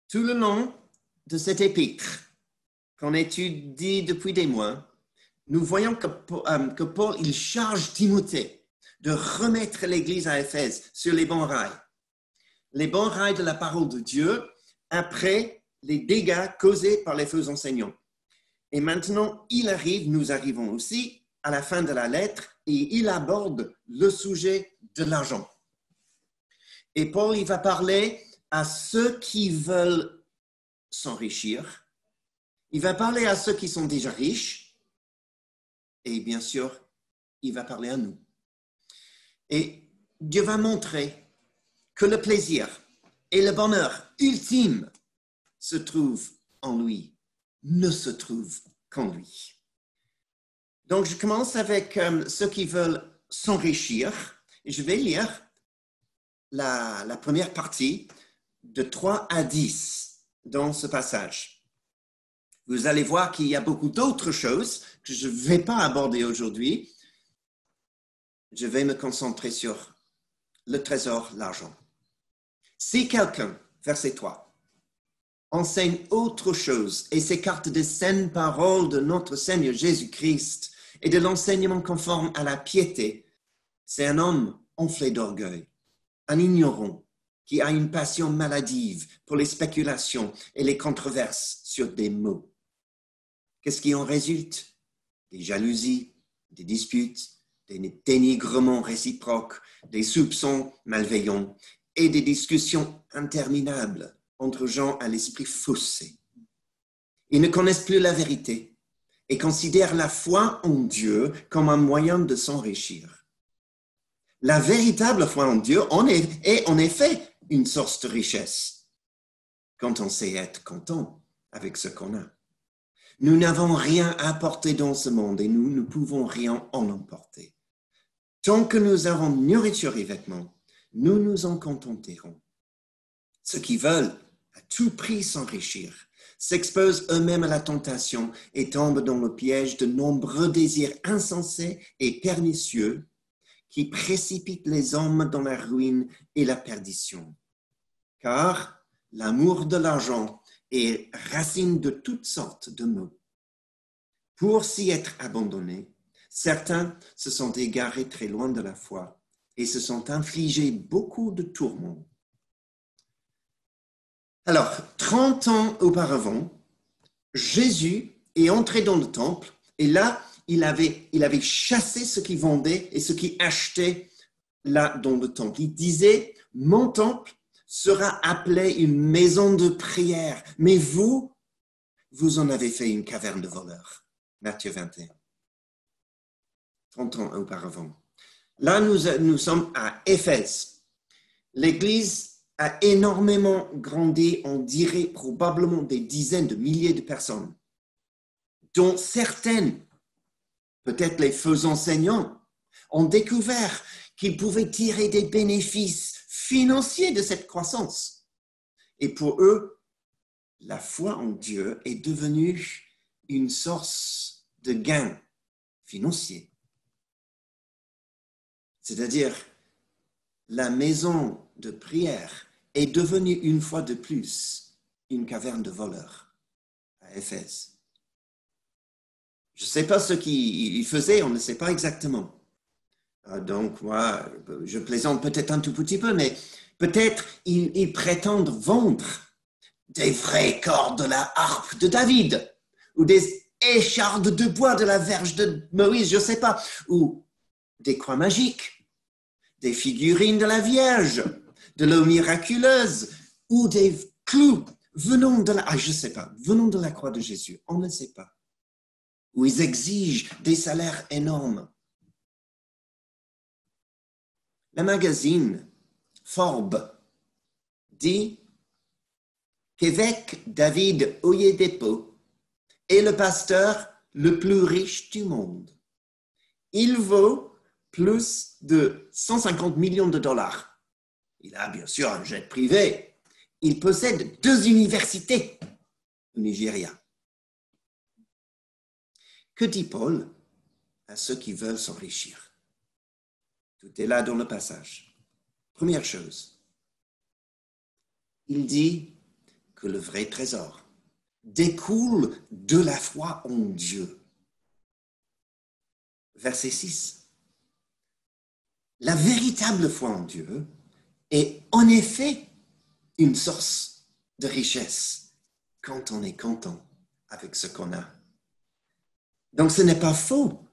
Tout le long de cet épître qu'on étudie depuis des mois, nous voyons que Paul il charge Timothée de remettre l'Église à Éphèse sur les bons rails de la parole de Dieu après les dégâts causés par les faux enseignants. Et maintenant, nous arrivons aussi à la fin de la lettre et il aborde le sujet de l'argent. Et Paul, il va parler à ceux qui veulent s'enrichir. Il va parler à ceux qui sont déjà riches. Et bien sûr, il va parler à nous. Et Dieu va montrer que le plaisir et le bonheur ultime se trouvent en lui, ne se trouvent qu'en lui. Donc, je commence avec ceux qui veulent s'enrichir. Et je vais lire la première partie de 3 à 10 dans ce passage. Vous allez voir qu'il y a beaucoup d'autres choses que je ne vais pas aborder aujourd'hui. Je vais me concentrer sur le trésor, l'argent. Si quelqu'un, verset 3, enseigne autre chose et s'écarte des saines paroles de notre Seigneur Jésus-Christ et de l'enseignement conforme à la piété, c'est un homme enflé d'orgueil, un ignorant qui a une passion maladive pour les spéculations et les controverses sur des mots. Qu'est-ce qui en résulte? Des jalousies, des disputes, des dénigrements réciproques, des soupçons malveillants et des discussions interminables entre gens à l'esprit faussé. Ils ne connaissent plus la vérité et considèrent la foi en Dieu comme un moyen de s'enrichir. La véritable foi en Dieu est en effet une source de richesse quand on sait être content avec ce qu'on a. Nous n'avons rien à apporter dans ce monde et nous ne pouvons rien en emporter. Tant que nous avons nourriture et vêtements, nous nous en contenterons. Ceux qui veulent à tout prix s'enrichir s'exposent eux-mêmes à la tentation et tombent dans le piège de nombreux désirs insensés et pernicieux qui précipitent les hommes dans la ruine et la perdition. Car l'amour de l'argent est racine de toutes sortes de maux. Pour s'y être abandonnés, certains se sont égarés très loin de la foi et se sont infligés beaucoup de tourments. Alors, 30 ans auparavant, Jésus est entré dans le temple et là, il avait chassé ceux qui vendaient et ceux qui achetaient là dans le temple. Il disait, mon temple sera appelé une maison de prière, mais vous en avez fait une caverne de voleurs. Matthieu 21. 30 ans auparavant. Là, nous sommes à Éphèse. L'Église a énormément grandi, on dirait probablement des dizaines de milliers de personnes, dont certaines, peut-être les faux enseignants, ont découvert qu'ils pouvaient tirer des bénéfices financiers de cette croissance. Et pour eux, la foi en Dieu est devenue une source de gain financier. C'est-à-dire, la maison de prière est devenue une fois de plus une caverne de voleurs à Éphèse. Je ne sais pas ce qu'ils faisaient, on ne sait pas exactement. Donc, moi, je plaisante peut-être un tout petit peu, mais peut-être ils prétendent vendre des vrais corps de la harpe de David ou des échardes de bois de la verge de Moïse, je ne sais pas, ou des croix magiques, des figurines de la Vierge, de l'eau miraculeuse ou des clous venant de venant de la croix de Jésus, on ne sait pas. Où ils exigent des salaires énormes. Le magazine Forbes dit qu'évêque David Oyedepo est le pasteur le plus riche du monde. Il vaut plus de 150 millions de dollars. Il a bien sûr un jet privé. Il possède 2 universités au Nigeria. Que dit Paul à ceux qui veulent s'enrichir? Tout est là dans le passage. Première chose, il dit que le vrai trésor découle de la foi en Dieu. Verset 6. La véritable foi en Dieu est en effet une source de richesse quand on est content avec ce qu'on a. Donc ce n'est pas faux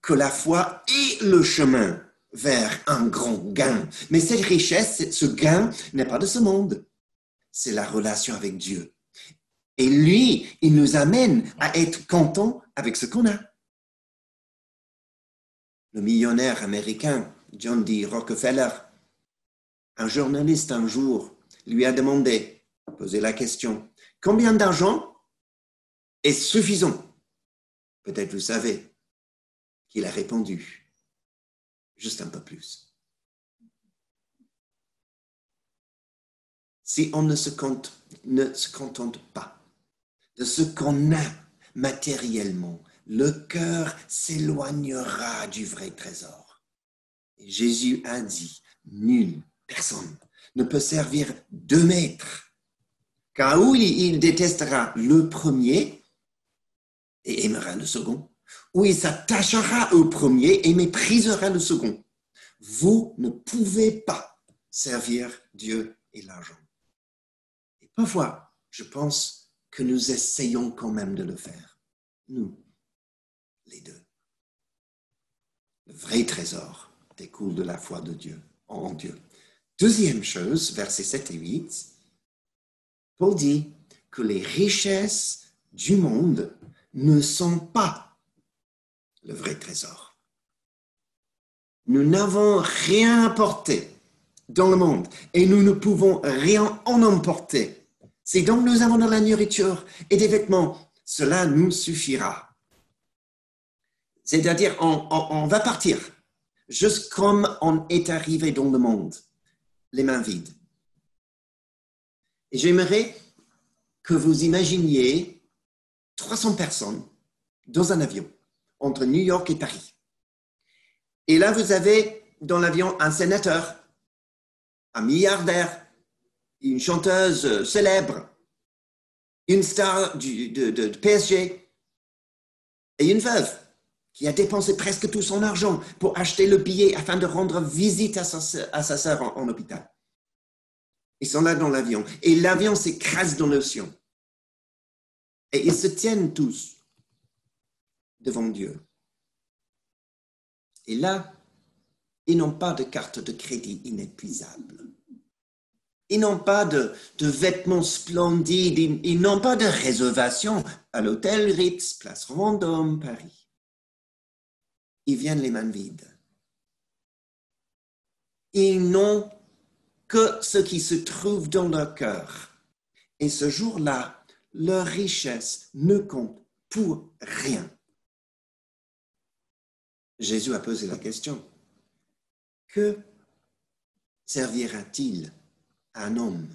que la foi est le chemin vers un grand gain. Mais cette richesse, ce gain n'est pas de ce monde. C'est la relation avec Dieu. Et lui, il nous amène à être contents avec ce qu'on a. Le millionnaire américain John D. Rockefeller, un journaliste un jour lui a demandé, posé la question, combien d'argent est suffisant? Peut-être vous savez qu'il a répondu, juste un peu plus. Si on ne se contente pas de ce qu'on a matériellement, le cœur s'éloignera du vrai trésor. Et Jésus a dit, nulle personne ne peut servir deux maîtres, car ou il détestera le premier et aimera le second, ou il s'attachera au premier et méprisera le second. Vous ne pouvez pas servir Dieu et l'argent. Et parfois, je pense que nous essayons quand même de le faire. Nous, les deux. Le vrai trésor découle de la foi de Dieu, en Dieu. Deuxième chose, versets 7 et 8, Paul dit que les richesses du monde ne sont pas le vrai trésor. Nous n'avons rien apporté dans le monde et nous ne pouvons rien en emporter. Si donc nous avons de la nourriture et des vêtements, cela nous suffira. C'est-à-dire, on va partir, juste comme on est arrivé dans le monde, les mains vides. Et j'aimerais que vous imaginiez 300 personnes dans un avion entre New York et Paris. Et là, vous avez dans l'avion un sénateur, un milliardaire, une chanteuse célèbre, une star de PSG et une veuve qui a dépensé presque tout son argent pour acheter le billet afin de rendre visite à sa sœur en hôpital. Ils sont là dans l'avion et l'avion s'écrase dans l'océan. Et ils se tiennent tous devant Dieu. Et là, ils n'ont pas de carte de crédit inépuisable. Ils n'ont pas de vêtements splendides. Ils n'ont pas de réservation à l'hôtel Ritz, Place Vendôme, Paris. Ils viennent les mains vides. Ils n'ont que ce qui se trouve dans leur cœur. Et ce jour-là, leur richesse ne compte pour rien. Jésus a posé la question. Que servira-t-il à un homme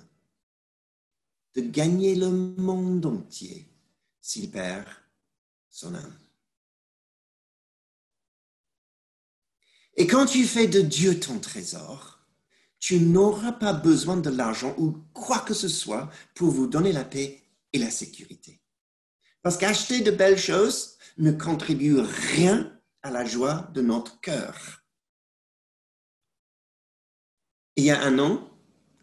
de gagner le monde entier s'il perd son âme? Et quand tu fais de Dieu ton trésor, tu n'auras pas besoin de l'argent ou quoi que ce soit pour vous donner la paix et la sécurité. Parce qu'acheter de belles choses ne contribue rien à la joie de notre cœur. Il y a un an,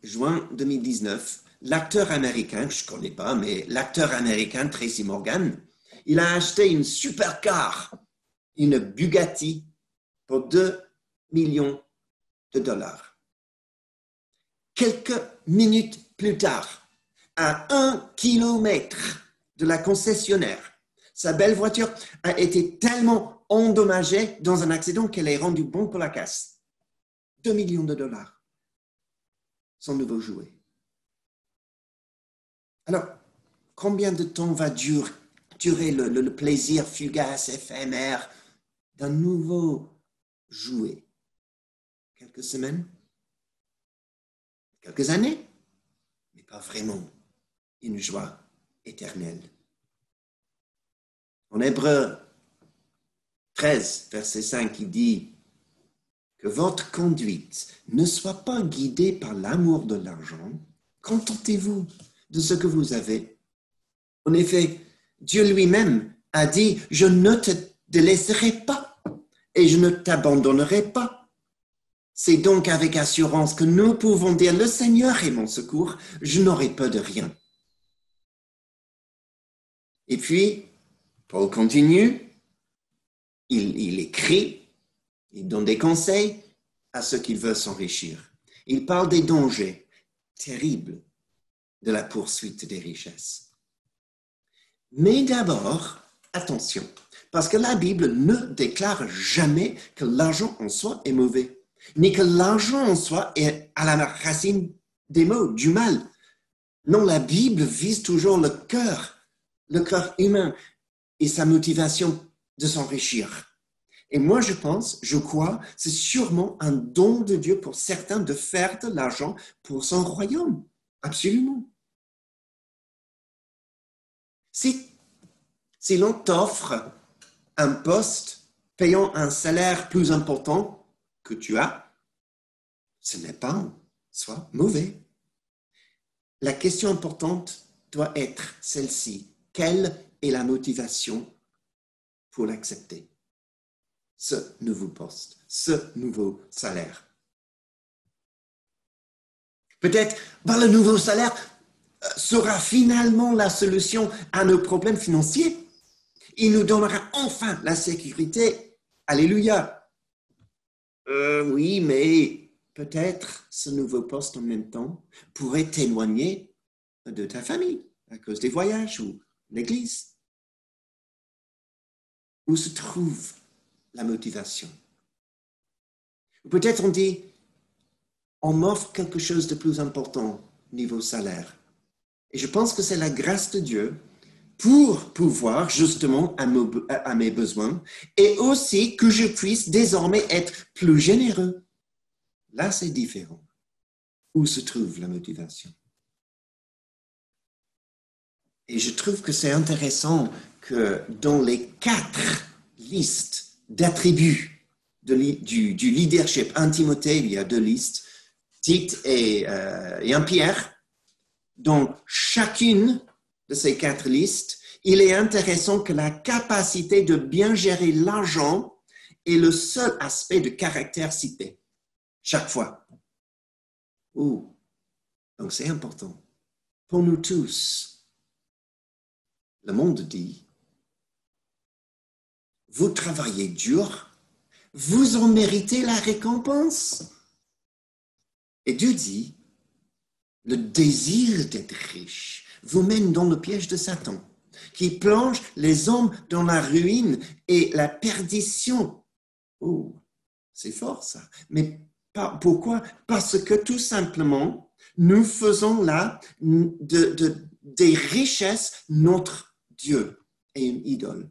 juin 2019, l'acteur américain, je ne connais pas, mais l'acteur américain Tracy Morgan, il a acheté une supercar, une Bugatti, pour 2 millions de dollars. Quelques minutes plus tard, à 1 kilomètre de la concessionnaire, sa belle voiture a été tellement endommagée dans un accident qu'elle est rendue bon pour la casse. 2 millions de dollars. Son nouveau jouet. Alors, combien de temps va durer le plaisir fugace, éphémère d'un nouveau jouet? Quelques semaines? Quelques années? Mais pas vraiment une joie éternelle. En Hébreux 13, verset 5, il dit que votre conduite ne soit pas guidée par l'amour de l'argent. Contentez-vous de ce que vous avez. En effet, Dieu lui-même a dit, je ne te délaisserai pas et je ne t'abandonnerai pas. C'est donc avec assurance que nous pouvons dire, le Seigneur est mon secours, je n'aurai peur de rien. Et puis, Paul continue, il écrit, il donne des conseils à ceux qui veulent s'enrichir. Il parle des dangers terribles de la poursuite des richesses. Mais d'abord, attention, parce que la Bible ne déclare jamais que l'argent en soi est mauvais, ni que l'argent en soi est à la racine des maux, du mal. Non, la Bible vise toujours le cœur humain et sa motivation de s'enrichir. Et moi, je crois, c'est sûrement un don de Dieu pour certains de faire de l'argent pour son royaume. Absolument. Si l'on t'offre un poste payant un salaire plus important que tu as, ce n'est pas soit mauvais. La question importante doit être celle-ci. Quelle est la motivation pour l'accepter? Ce nouveau poste, ce nouveau salaire. Peut-être, le nouveau salaire sera finalement la solution à nos problèmes financiers. Il nous donnera enfin la sécurité. Alléluia. Oui, mais peut-être ce nouveau poste en même temps pourrait t'éloigner de ta famille à cause des voyages ou l'église. Où se trouve la motivation? Peut-être on dit, on m'offre quelque chose de plus important niveau salaire. Et je pense que c'est la grâce de Dieu pour pouvoir justement à mes besoins et aussi que je puisse désormais être plus généreux. Là, c'est différent. Où se trouve la motivation? Et je trouve que c'est intéressant que dans les 4 listes d'attributs du leadership, en Timothée, il y a 2 listes, Tite et 1 Pierre, dans chacune de ces 4 listes, il est intéressant que la capacité de bien gérer l'argent est le seul aspect de caractère cité, chaque fois. Donc c'est important. Pour nous tous, le monde dit, vous travaillez dur, vous en méritez la récompense. Et Dieu dit, le désir d'être riche vous mène dans le piège de Satan, qui plonge les hommes dans la ruine et la perdition. C'est fort ça. Mais pourquoi? Parce que tout simplement, nous faisons là des richesses notre Dieu et une idole.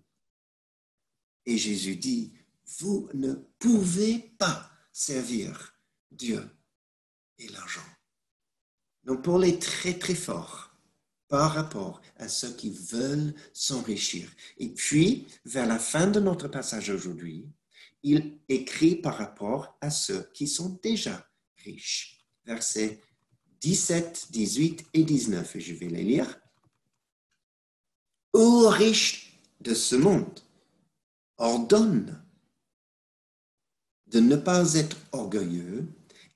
Et Jésus dit, vous ne pouvez pas servir Dieu et l'argent. Donc, Paul est très, très fort par rapport à ceux qui veulent s'enrichir. Et puis, vers la fin de notre passage aujourd'hui, il écrit par rapport à ceux qui sont déjà riches. Versets 17, 18 et 19, et je vais les lire. Ô riches de ce monde, ordonne de ne pas être orgueilleux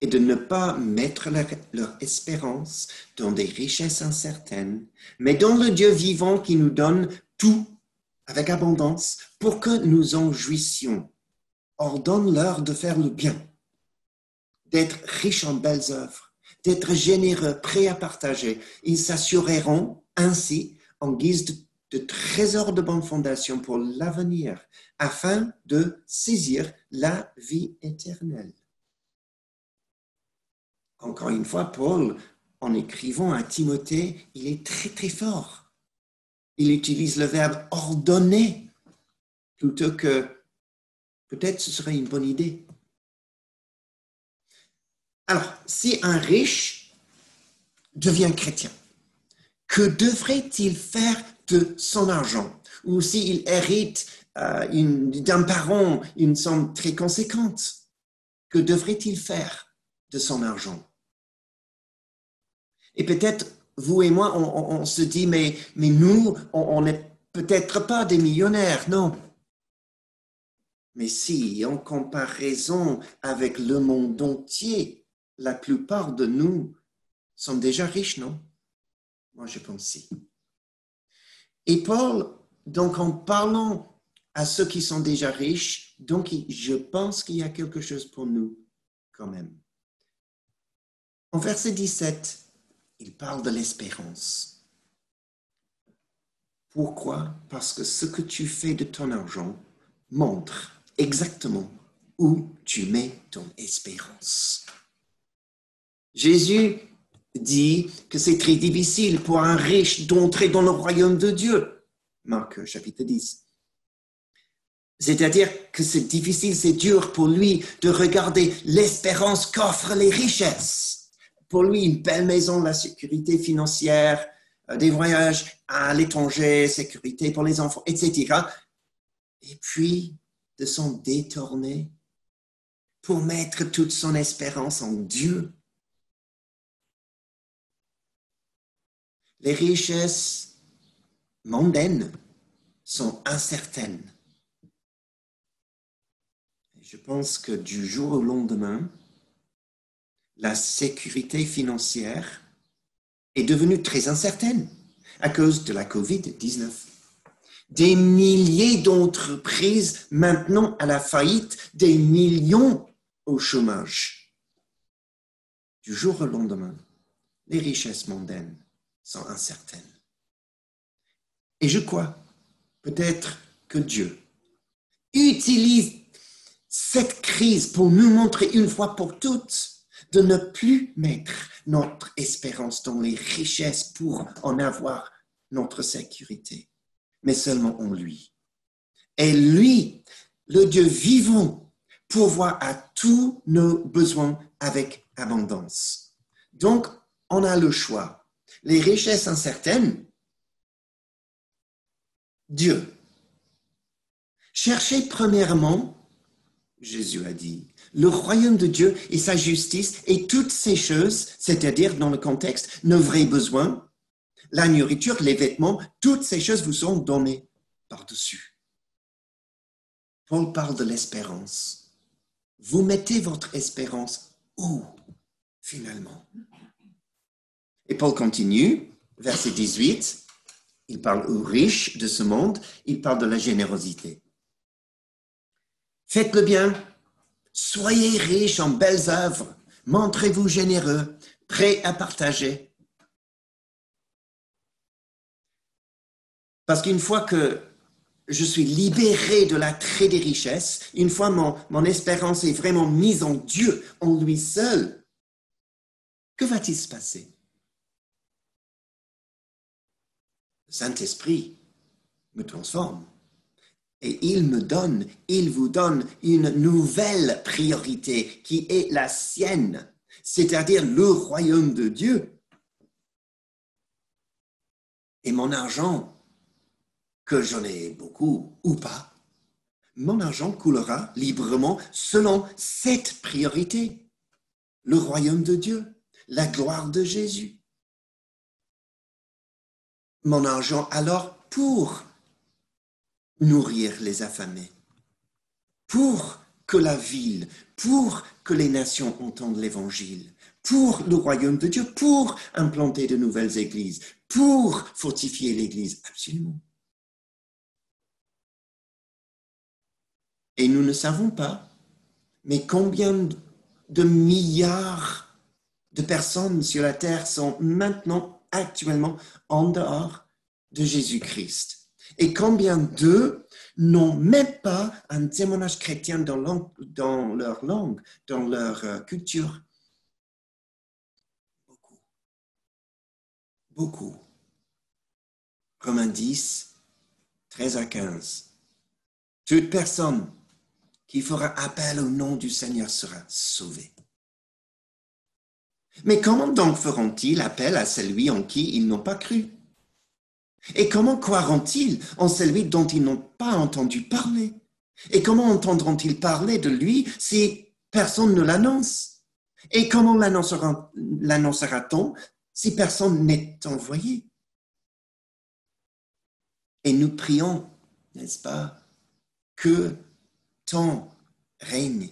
et de ne pas mettre leur espérance dans des richesses incertaines, mais dans le Dieu vivant qui nous donne tout avec abondance pour que nous en jouissions. Ordonne-leur de faire le bien, d'être riches en belles œuvres, d'être généreux, prêts à partager. Ils s'assureront ainsi en guise de trésors de bonne fondation pour l'avenir, afin de saisir la vie éternelle. Encore une fois, Paul, en écrivant à Timothée, il est très, très fort. Il utilise le verbe « ordonner » plutôt que « peut-être ce serait une bonne idée ». Alors, si un riche devient chrétien, que devrait-il faire de son argent? Ou s'il hérite d'un parent une somme très conséquente, que devrait-il faire de son argent? Et peut-être vous et moi, on se dit, mais nous, on n'est peut-être pas des millionnaires, non. Mais si, en comparaison avec le monde entier, la plupart de nous sont déjà riches, non? Moi, je pense si. Et Paul, donc en parlant à ceux qui sont déjà riches, donc je pense qu'il y a quelque chose pour nous quand même. En verset 17, il parle de l'espérance. Pourquoi? Parce que ce que tu fais de ton argent montre exactement où tu mets ton espérance. Jésus dit que c'est très difficile pour un riche d'entrer dans le royaume de Dieu. Marc chapitre 10. C'est-à-dire que c'est difficile, c'est dur pour lui de regarder l'espérance qu'offrent les richesses. Pour lui, une belle maison, la sécurité financière, des voyages à l'étranger, sécurité pour les enfants, etc. Et puis, de s'en détourner pour mettre toute son espérance en Dieu. Les richesses mondaines sont incertaines. Je pense que du jour au lendemain, la sécurité financière est devenue très incertaine à cause de la COVID-19. Des milliers d'entreprises maintenant à la faillite, des millions au chômage. Du jour au lendemain, les richesses mondaines sont incertaines. Et je crois peut-être que Dieu utilise cette crise pour nous montrer une fois pour toutes de ne plus mettre notre espérance dans les richesses pour en avoir notre sécurité, mais seulement en lui. Et lui, le Dieu vivant, pourvoit à tous nos besoins avec abondance. Donc, on a le choix. Les richesses incertaines, Dieu. Cherchez premièrement, Jésus a dit, le royaume de Dieu et sa justice et toutes ces choses, c'est-à-dire dans le contexte, nos vrais besoins, la nourriture, les vêtements, toutes ces choses vous sont données par-dessus. Paul parle de l'espérance. Vous mettez votre espérance où, finalement? Et Paul continue, verset 18, il parle aux riches de ce monde, il parle de la générosité. Faites le bien, soyez riches en belles œuvres, montrez-vous généreux, prêts à partager. Parce qu'une fois que je suis libéré de l'attrait des richesses, une fois mon espérance est vraiment mise en Dieu, en lui seul, que va-t-il se passer? Le Saint-Esprit me transforme. Et il vous donne une nouvelle priorité qui est la sienne, c'est-à-dire le royaume de Dieu. Et mon argent, que j'en ai beaucoup ou pas, mon argent coulera librement selon cette priorité, le royaume de Dieu, la gloire de Jésus. Mon argent alors pour nourrir les affamés, pour que la ville, pour que les nations entendent l'évangile, pour le royaume de Dieu, pour implanter de nouvelles églises, pour fortifier l'église, absolument. Et nous ne savons pas, mais combien de milliards de personnes sur la terre sont maintenant, actuellement, en dehors de Jésus-Christ. Et combien d'eux n'ont même pas un témoignage chrétien dans leur langue, dans leur culture. Beaucoup. Beaucoup. Romains 10, 13 à 15. Toute personne qui fera appel au nom du Seigneur sera sauvée. Mais comment donc feront-ils appel à celui en qui ils n'ont pas cru? Et comment croiront-ils en celui dont ils n'ont pas entendu parler? Et comment entendront-ils parler de lui si personne ne l'annonce? Et comment l'annoncera-t-on si personne n'est envoyé. Et nous prions, n'est-ce pas, que ton règne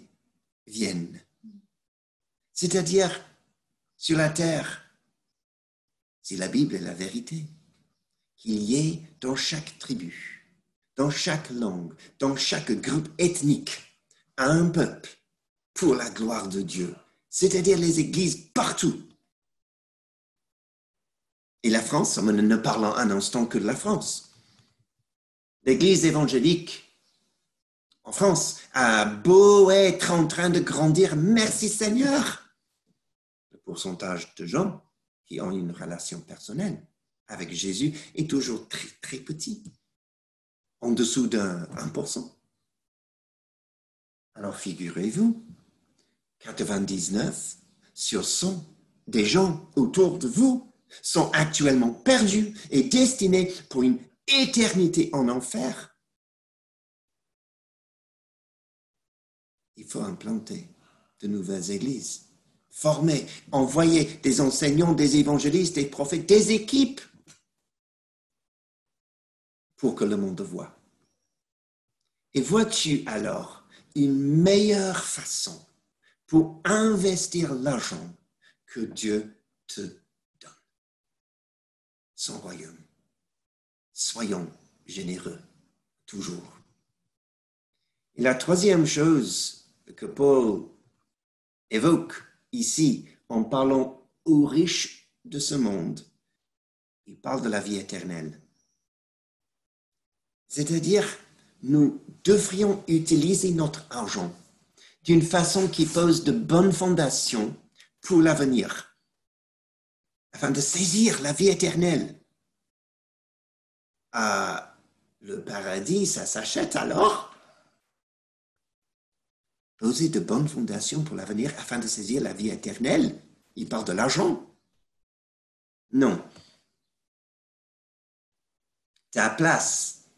vienne. C'est-à-dire sur la terre, si la Bible est la vérité, qu'il y ait dans chaque tribu, dans chaque langue, dans chaque groupe ethnique, un peuple pour la gloire de Dieu, c'est-à-dire les églises partout. Et la France, ne parlant un instant que de la France, l'église évangélique en France a beau être en train de grandir, merci Seigneur. Le pourcentage de gens qui ont une relation personnelle avec Jésus est toujours très, très petit, en dessous d'un 1%. Alors figurez-vous, 99 sur 100 des gens autour de vous sont actuellement perdus et destinés pour une éternité en enfer. Il faut implanter de nouvelles églises, former, envoyer des enseignants, des évangélistes, des prophètes, des équipes pour que le monde voie. Et vois-tu alors une meilleure façon pour investir l'argent que Dieu te donne? Son royaume. Soyons généreux, toujours. Et la troisième chose que Paul évoque ici en parlant aux riches de ce monde, il parle de la vie éternelle. C'est-à-dire, nous devrions utiliser notre argent d'une façon qui pose de bonnes fondations pour l'avenir, afin de saisir la vie éternelle. Le paradis, ça s'achète alors? Poser de bonnes fondations pour l'avenir afin de saisir la vie éternelle, il parle de l'argent. Non. Ta place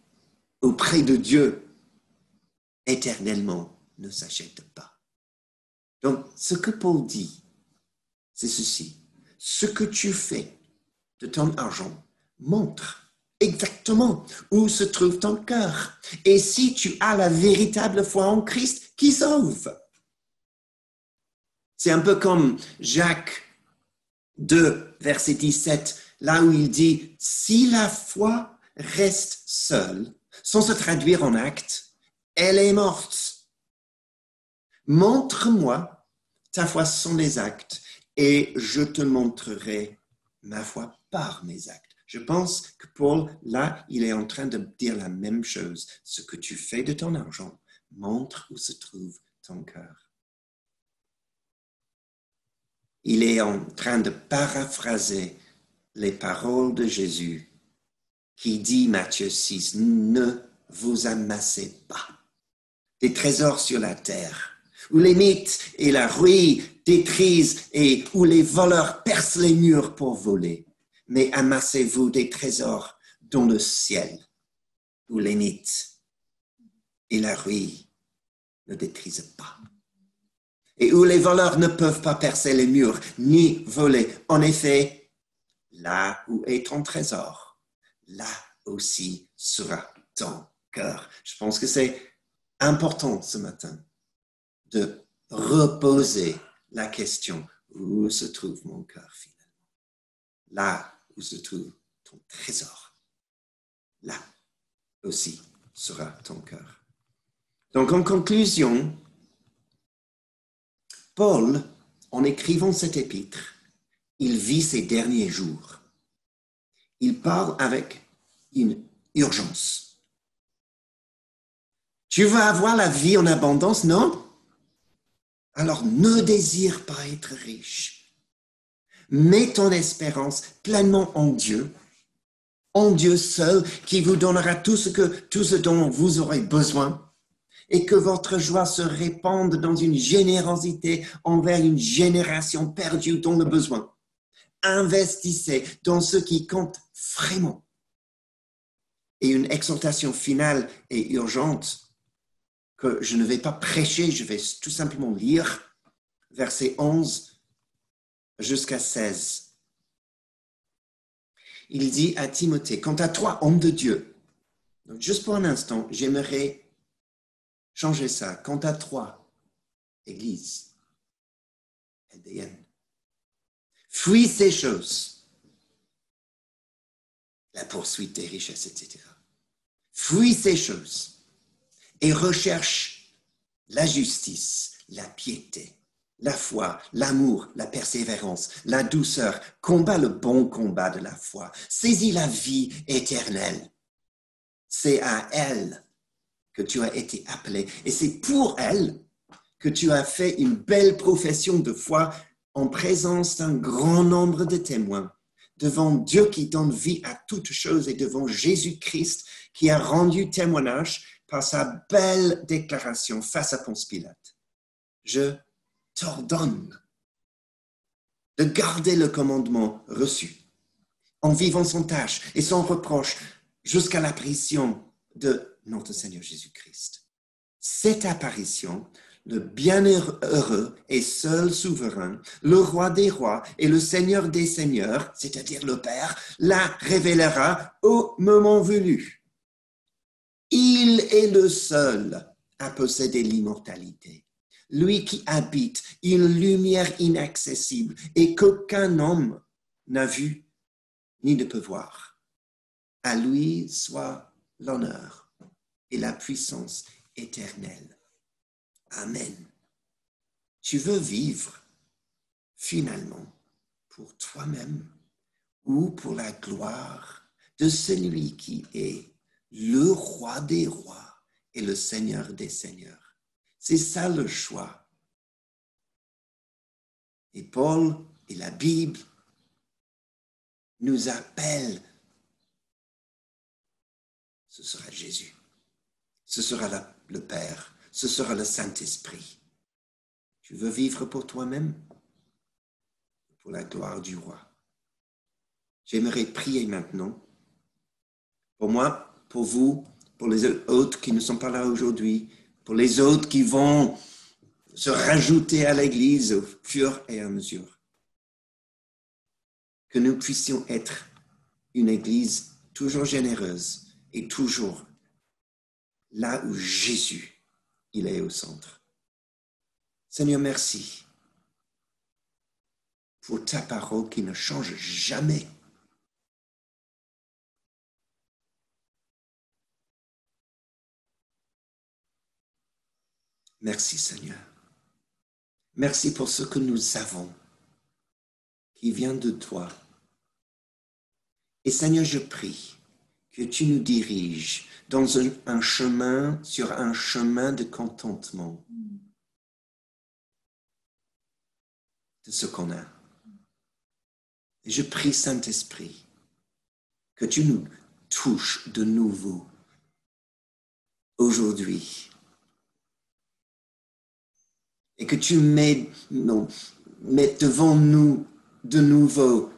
auprès de Dieu éternellement ne s'achète pas. Donc, ce que Paul dit, c'est ceci. Ce que tu fais de ton argent montre exactement où se trouve ton cœur. Et si tu as la véritable foi en Christ qui sauve. C'est un peu comme Jacques 2, verset 17, là où il dit « Si la foi reste seule, sans se traduire en actes, elle est morte. Montre-moi ta foi sans les actes et je te montrerai ma foi par mes actes. » Je pense que Paul, là, il est en train de dire la même chose. Ce que tu fais de ton argent montre où se trouve ton cœur. Il est en train de paraphraser les paroles de Jésus qui dit, Matthieu 6, « Ne vous amassez pas des trésors sur la terre, où les mythes et la rouille détruisent et où les voleurs percent les murs pour voler. Mais amassez-vous des trésors dans le ciel, où les mythes et la rouille ne détruisent pas. Et où les voleurs ne peuvent pas percer les murs, ni voler. En effet, là où est ton trésor, là aussi sera ton cœur. » Je pense que c'est important ce matin de reposer la question, où se trouve mon cœur finalement? Là où se trouve ton trésor, là aussi sera ton cœur. Donc en conclusion, Paul, en écrivant cet épître, il vit ses derniers jours. Il parle avec une urgence. Tu vas avoir la vie en abondance, non? Alors ne désire pas être riche. Mets ton espérance pleinement en Dieu seul, qui vous donnera tout ce dont vous aurez besoin, et que votre joie se répande dans une générosité envers une génération perdue dans le besoin. Investissez dans ce qui compte vraiment. Et une exhortation finale et urgente que je ne vais pas prêcher, je vais tout simplement lire, versets 11 jusqu'à 16. il dit à Timothée, quant à toi, homme de Dieu, donc juste pour un instant, j'aimerais changer ça. Quant à toi, Église, LDN, fuis ces choses, la poursuite des richesses, etc. Fuis ces choses et recherche la justice, la piété, la foi, l'amour, la persévérance, la douceur. Combat le bon combat de la foi. Saisis la vie éternelle. C'est à elle que tu as été appelé et c'est pour elle que tu as fait une belle profession de foi en présence d'un grand nombre de témoins, devant Dieu qui donne vie à toutes choses et devant Jésus-Christ qui a rendu témoignage par sa belle déclaration face à Ponce Pilate. Je t'ordonne de garder le commandement reçu en vivant sans tâche et sans reproche jusqu'à l'apparition de notre Seigneur Jésus-Christ. Cette apparition, le bienheureux et seul souverain, le roi des rois et le seigneur des seigneurs, c'est-à-dire le Père, la révélera au moment venu. Il est le seul à posséder l'immortalité. Lui qui habite une lumière inaccessible et qu'aucun homme n'a vu ni ne peut voir. À lui soit l'honneur et la puissance éternelle. Amen. Tu veux vivre finalement pour toi-même ou pour la gloire de celui qui est le roi des rois et le Seigneur des seigneurs. C'est ça le choix. Et Paul et la Bible nous appellent. Ce sera Jésus. Ce sera le Père. Ce sera le Saint-Esprit. Tu veux vivre pour toi-même? Pour la gloire du roi. J'aimerais prier maintenant. Pour moi, pour vous, pour les autres qui ne sont pas là aujourd'hui, pour les autres qui vont se rajouter à l'Église au fur et à mesure. Que nous puissions être une Église toujours généreuse et toujours là où Jésus, il est au centre. Seigneur, merci pour ta parole qui ne change jamais. Merci, Seigneur. Merci pour ce que nous avons qui vient de toi. Et Seigneur, je prie que tu nous diriges dans un chemin, sur un chemin de contentement de ce qu'on a. Et je prie, Saint-Esprit, que tu nous touches de nouveau aujourd'hui et que tu mets devant nous de nouveau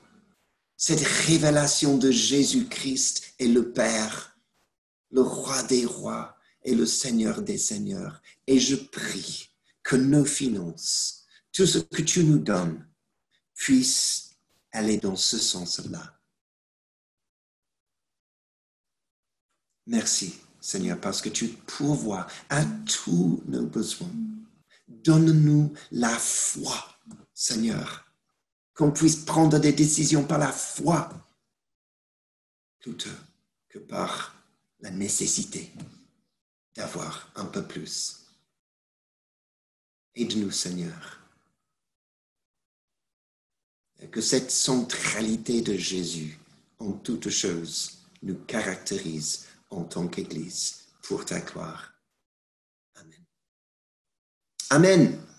cette révélation de Jésus-Christ et le Père, le roi des rois et le Seigneur des seigneurs. Et je prie que nos finances, tout ce que tu nous donnes, puisse aller dans ce sens-là. Merci, Seigneur, parce que tu pourvois à tous nos besoins. Donne-nous la foi, Seigneur, qu'on puisse prendre des décisions par la foi plutôt que par la nécessité d'avoir un peu plus. Aide-nous, Seigneur. Que cette centralité de Jésus en toutes choses nous caractérise en tant qu'Église pour ta gloire. Amen. Amen.